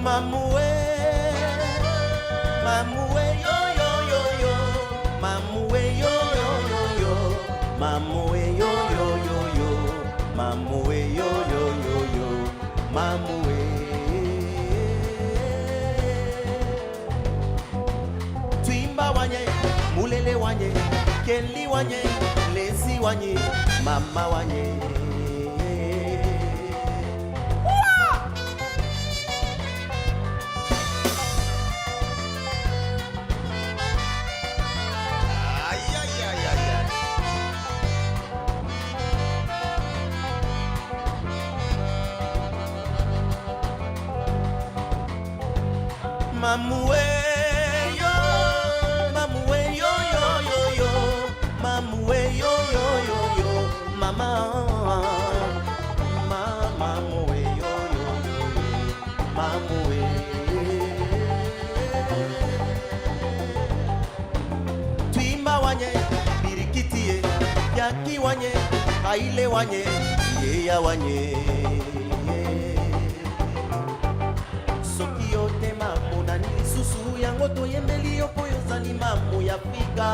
Mamue, mamue yo yo yo yo, mamue yo yo yo yo, mamue yo yo yo yo, mamue yo yo yo yo, mamue. Twimba wanye, mulele wanye, kenli wanye, lesi wanye, mama wanye. Mamue yo, mamue yo yo yo yo, mamue yo yo yo yo, mama, mamue yo yo yo yo, mamue. Twimba wanye, birikitie, yaki wanye, aile wanye, yeya wanye. Susu yango to yembeli yo po yozali mamu ya Afrika.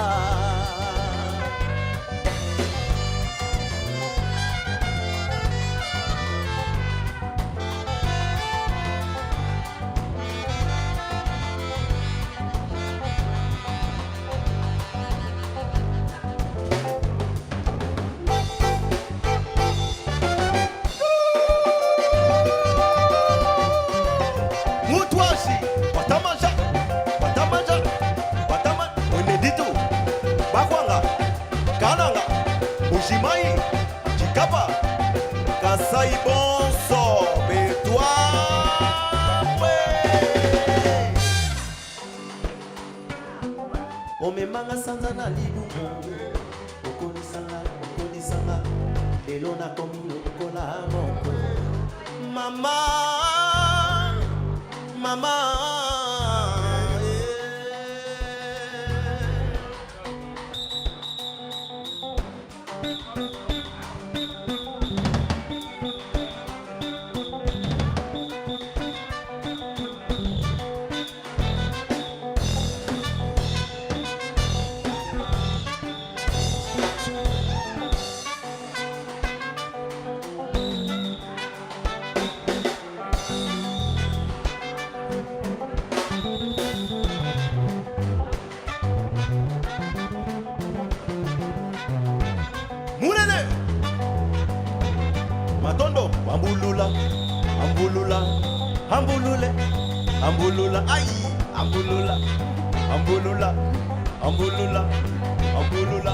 Jimai, Chikapa, Kasai Bonso, Betwa, Omemanga Sanzana Lidumo, Okonisanga, Elona Komino, Kola, Mama, Mama. Matondo, ambulula, ambulula, ambulule, ambulula, ay, ambulula, ambulula, ambulula, ambulula.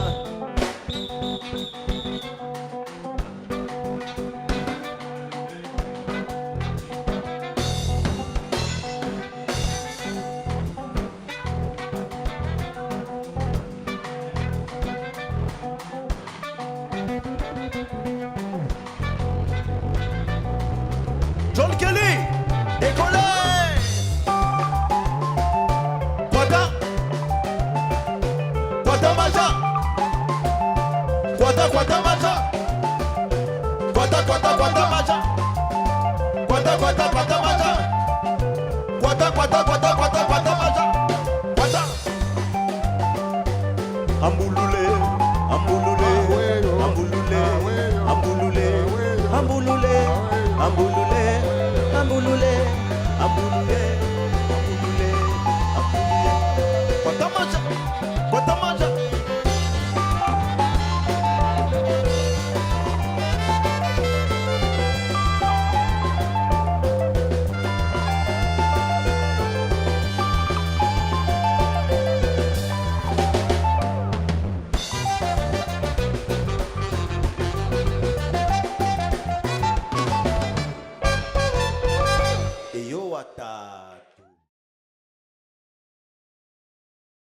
John Kelly, décollé. Kwata maja. Kwata maja. Kwata maja. Kwata maja. Kwata maja. Kwata. Ambulule, ambulule, ambulule, ambulule, ambulule, ambulule, ambulule, ambulule.